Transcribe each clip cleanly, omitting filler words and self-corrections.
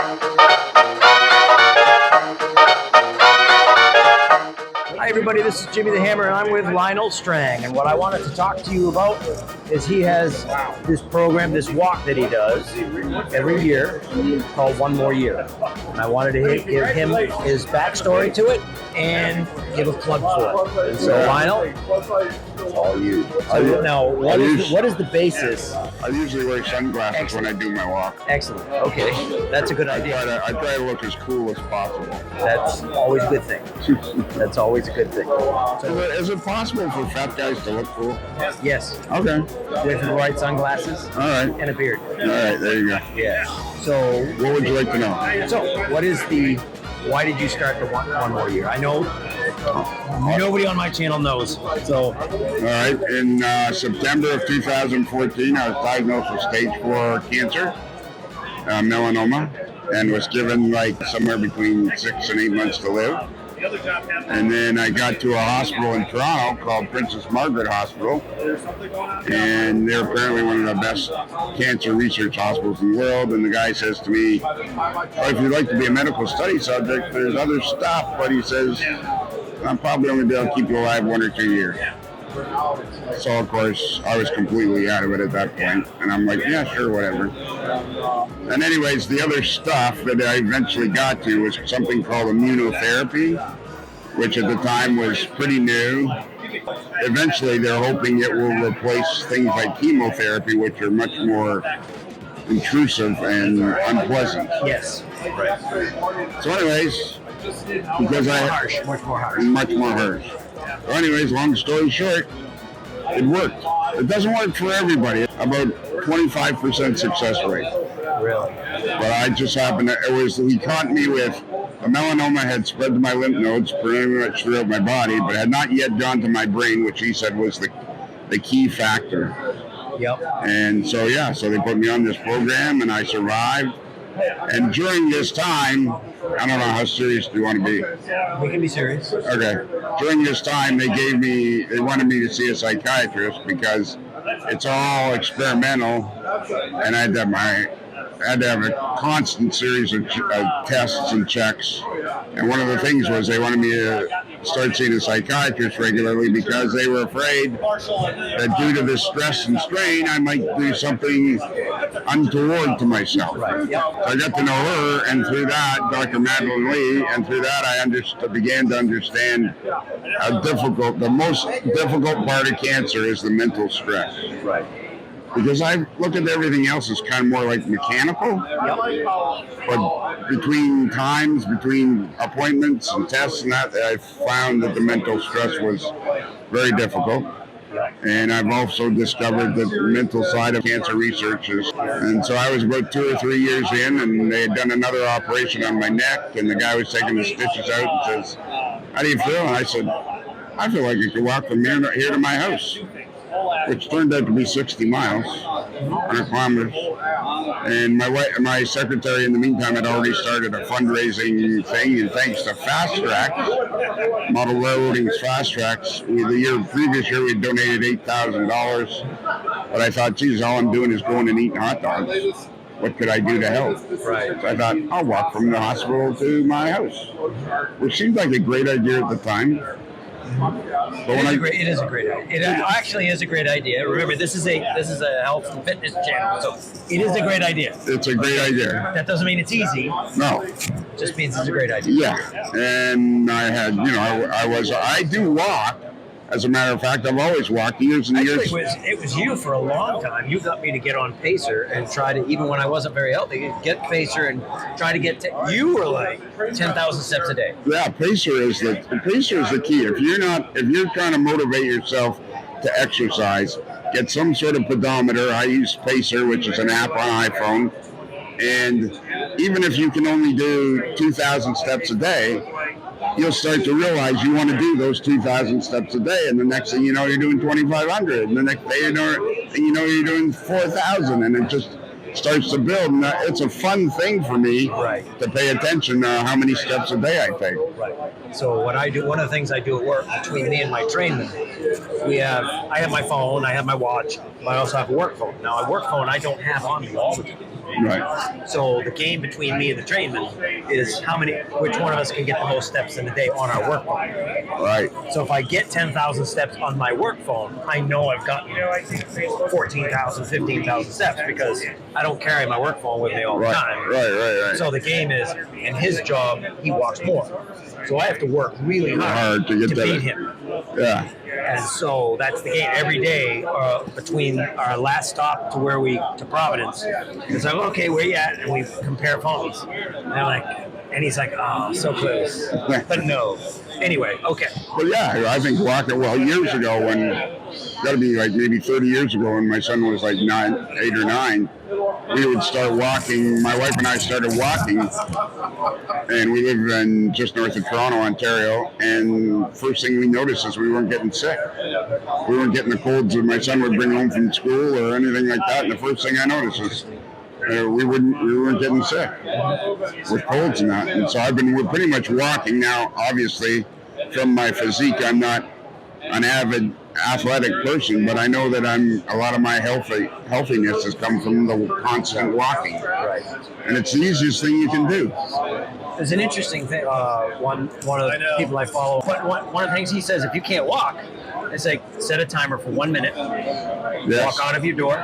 Hi everybody, this is Jimmy the Hammer and I'm with Lionel Strang, and what I wanted to talk to you about is he has this program, this walk that he does every year called One More Year. And I wanted to give him his backstory to it and give a plug for it. And so Lionel, It's all you. so now what is the basis? I usually wear sunglasses when I do my walk. Excellent. Okay, that's a good idea. I try to look as cool as possible. That's always a good thing. That's always a good thing. Is it possible for fat guys to look cool? Yes, Okay. with the right sunglasses All right. and a beard. All right. There you go. Yeah. So What would you like to know? what is why did you start the one more year? I know nobody on my channel knows. So, All right. In September of 2014, I was diagnosed with stage 4 cancer, melanoma, and was given like somewhere between 6 and 8 months to live. And then I got to a hospital in Toronto called Princess Margaret Hospital, and they're apparently one of the best cancer research hospitals in the world. And the guy says to me, "Oh, if you'd like to be a medical study subject, there's other stuff," but he says, "I'm probably only be able to keep you alive 1 or 2 years." So of course I was completely out of it at that point, and I'm like, yeah, sure, whatever. And anyways, the other stuff that I eventually got to was something called immunotherapy, which at the time was pretty new. Eventually they're hoping it will replace things like chemotherapy, which are much more intrusive and unpleasant. yes. So anyways, because Much more harsh. much more harsh. So anyways, long story short, it worked. It doesn't work for everybody. About 25% success rate. Really? But I just happened to, he caught me with, the melanoma had spread to my lymph nodes pretty much throughout my body, but had not yet gone to my brain, which he said was the key factor. Yep. And so, so they put me on this program and I survived. And during this time, I don't know how serious do you want to be? We can be serious. Okay. During this time, they wanted me to see a psychiatrist because it's all experimental, and I had to have a constant series of tests and checks. And one of the things was they wanted me to start seeing a psychiatrist regularly because they were afraid that due to the stress and strain, I might do something untoward to myself. Right. Yep. So I got to know her, and through that, Dr. Madeline Lee, and through that I began to understand how difficult, the most difficult part of cancer is the mental stress. Right. Because I look at everything else as kind of more like mechanical, but between appointments and tests and that, I found that the mental stress was very difficult. And I've also discovered that the mental side of cancer research is, and so I was about 2 or 3 years in, and they had done another operation on my neck, and the guy was taking the stitches out and says, "How do you feel?" And I said, "I feel like I could walk from here to my house," which turned out to be 60 miles, 100 kilometers. And my secretary in the meantime had already started a fundraising thing, and thanks to Fast Tracks, Model Railroading's Fast Tracks, the previous year we donated $8,000, but I thought, geez, all I'm doing is going and eating hot dogs. What could I do to help? Right. So I thought, I'll walk from the hospital to my house, which seemed like a great idea at the time. But It is a great idea. It actually is a great idea. Remember, this is a health and fitness channel, so it is a great idea. It's a great idea. That doesn't mean it's easy. No. It just means it's a great idea. Yeah. And I had, I do walk. As a matter of fact, I've always walked years and years. Actually, it was you for a long time. You got me to get on Pacer and try to, even when I wasn't very healthy, get Pacer and try to get you were like 10,000 steps a day. Yeah, Pacer is the key. If you're trying to motivate yourself to exercise, get some sort of pedometer. I use Pacer, which is an app on iPhone. And even if you can only do 2,000 steps a day, you'll start to realize you want to do those 2,000 steps a day, and the next thing you know, you're doing 2,500, and the next day you're doing 4,000, and it just starts to build. And it's a fun thing for me to pay attention to how many steps a day I take. Right. So what I do, one of the things I do at work between me and my trainman, I have my phone, I have my watch, but I also have a work phone. Now, a work phone I don't have on me all the time. Right. So the game between me and the trainman is which one of us can get the most steps in a day on our work phone. Right. So if I get 10,000 steps on my work phone, I know I've gotten 14,000, 15,000 steps because I don't carry my work phone with me all the time. Right. So the game is, in his job, he walks more. So I have to work really hard to beat him. Yeah. And so that's the game. Every day between our last stop to Providence, it's like, okay, where you at? And we compare phones. And I'm like, and he's like, oh, so close. But no. Anyway, okay. Well, yeah, I think walking, years ago got to be like maybe 30 years ago when my son was like 8 or 9, we would start walking. My wife and I started walking, and we live in just north of Toronto, Ontario, and first thing we noticed is we weren't getting sick. We weren't getting the colds that my son would bring home from school or anything like that, and the first thing I noticed is we weren't getting sick with colds and that. And so we're pretty much walking now. Obviously, from my physique, I'm not an avid athletic person, but I know that a lot of my healthiness has come from the constant walking. Right. And it's the easiest thing you can do. There's an interesting thing. One of the people I follow, one of the things he says, if you can't walk, it's like set a timer for 1 minute, walk out of your door,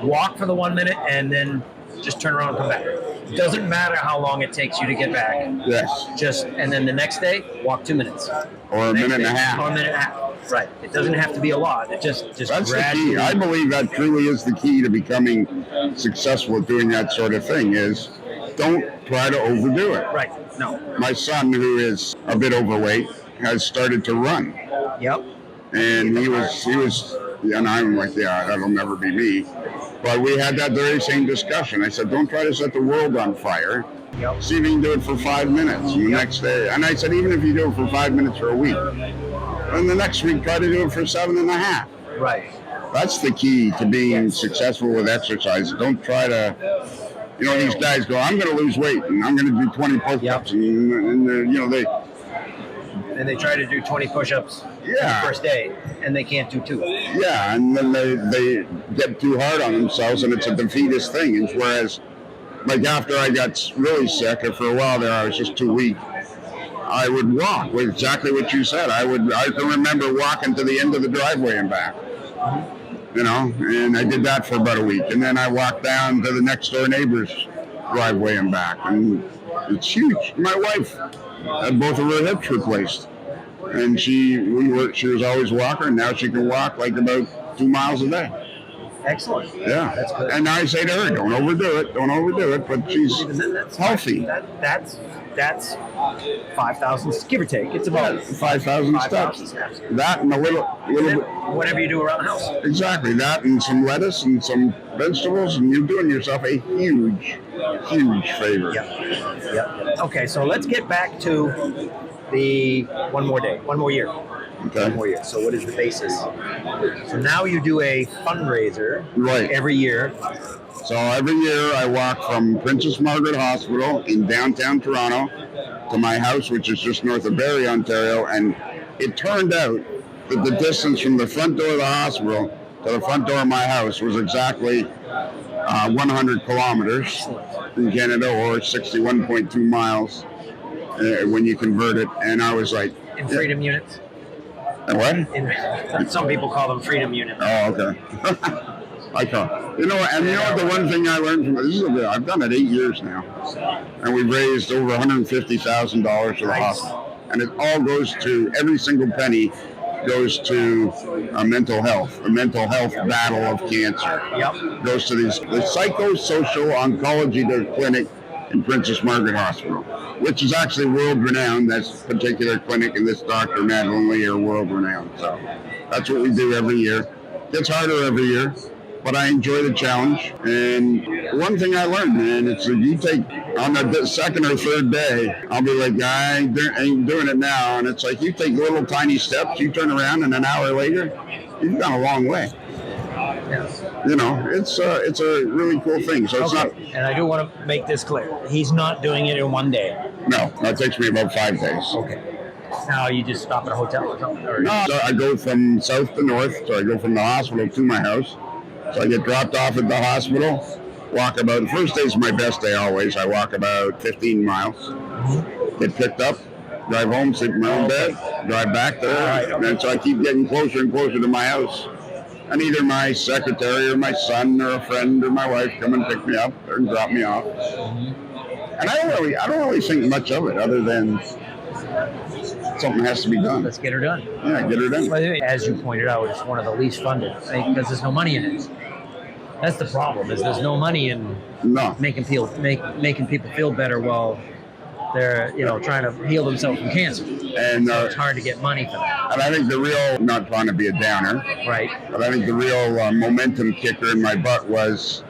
walk for the 1 minute, and then just turn around and come back. It doesn't matter how long it takes you to get back. Yes. And then the next day, walk 2 minutes. Or a minute and a half. Or a minute and a half. Right. It doesn't have to be a lot. It just That's gradually. the key. I believe that truly is the key to becoming successful at doing that sort of thing is don't try to overdo it. Right. No. My son, who is a bit overweight, has started to run. Yep. And he was, and I'm like, yeah, that'll never be me. But we had that very same discussion. I said, don't try to set the world on fire. Yep. See if you can do it for 5 minutes and the next day. And I said, even if you do it for 5 minutes for a week, and the next week try to do it for 7.5. Right. That's the key to being successful with exercise. Don't try to, these guys go, I'm going to lose weight and I'm going to do 20 push-ups. And they try to do 20 push-ups the first day, and they can't do 2. Yeah, and then they get too hard on themselves, and it's a defeatist thing. Whereas, like after I got really sick, or for a while there I was just too weak, I would walk with exactly what you said. I can remember walking to the end of the driveway and back. And I did that for about a week, and then I walked down to the next door neighbor's driveway and back, and it's huge. My wife had both of her hips replaced, and she was always a walker, and now she can walk like about 2 miles a day. Excellent. Yeah, that's good. And I say to her, don't overdo it, but she's healthy. That's 5,000, give or take. It's about 5,000 steps. That and a little bit. Whatever you do around the house. Exactly, that and some lettuce and some vegetables, and you're doing yourself a huge favor. Yep. Okay, so let's get back to the one more year. Okay. 1 more year. So what is the basis? So now you do a fundraiser every year. So every year I walk from Princess Margaret Hospital in downtown Toronto to my house, which is just north of Barrie, Ontario, and it turned out that the distance from the front door of the hospital to the front door of my house was exactly 100 kilometers in Canada, or 61.2 miles when you convert it. And I was like... In freedom units? What? Some people call them freedom units. Oh, okay. I can't. You know what the one thing I learned from this I've done it 8 years now, and we've raised over $150,000 for the hospital, and it all goes to, every single penny goes to mental health, a mental health battle of cancer. Yep. Goes to the psychosocial oncology clinic in Princess Margaret Hospital, which is actually world-renowned. That particular clinic and this Dr. Madeline Lee are world-renowned. So that's what we do every year. Gets harder every year, but I enjoy the challenge. And one thing I learned, man, it's that you take, on the second or third day, I'll be like, I ain't doing it now. And it's like, you take little tiny steps, you turn around, and an hour later, you've gone a long way. Yes. It's a really cool thing. So it's not. And I do want to make this clear. He's not doing it in 1 day. No, that takes me about 5 days. Okay. Now you just stop at a hotel or something? Or... No, so I go from south to north. So I go from the hospital to my house. So I get dropped off at the hospital, walk about, the first day's my best day always. I walk about 15 miles, get picked up, drive home, sleep in my own bed, drive back there. And then so I keep getting closer and closer to my house. And either my secretary or my son or a friend or my wife come and pick me up or drop me off. And I don't really think much of it other than something has to be done. Let's get her done. Yeah, get her done. As you pointed out, it's one of the least funded because there's no money in it. That's the problem. Is there's no money in making people feel better while they're trying to heal themselves from cancer. And so it's hard to get money for that. And I think the real, not trying to be a downer, right? But I think the real momentum kicker in my butt was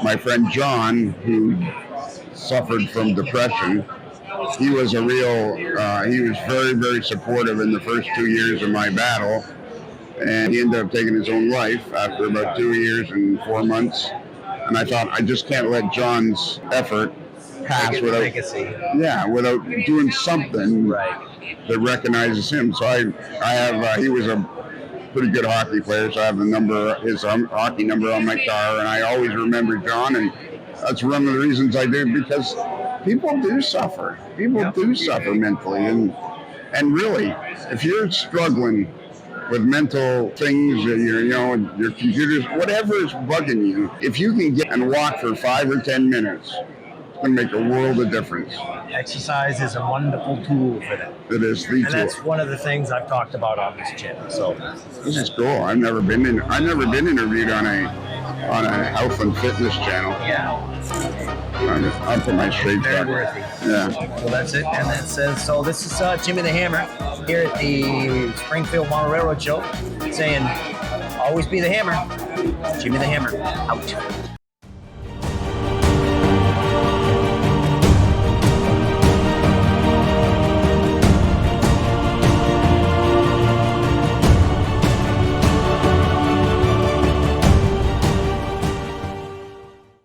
my friend John, who suffered from depression. He was he was very, very supportive in the first 2 years of my battle. And he ended up taking his own life after about 2 years and 4 months. And I thought, I just can't let John's effort pass without doing something that recognizes him. So I have, he was a pretty good hockey player, so I have his hockey number on my car, and I always remember John, and that's one of the reasons I do, because people do suffer. People do suffer mentally, and really, if you're struggling with mental things, your computers, whatever is bugging you, if you can get and walk for 5 or 10 minutes, it's going to make a world of difference. Exercise is a wonderful tool for that. It is the tool. And that's one of the things I've talked about on this channel. So this is cool. I've never been interviewed on a health and fitness channel. Yeah. I'll put my straight Very worthy. Yeah. Well, that's it. And that says, so this is Jimmy the Hammer here at the Springfield Model Railroad Show saying, always be the hammer. Jimmy the Hammer, out.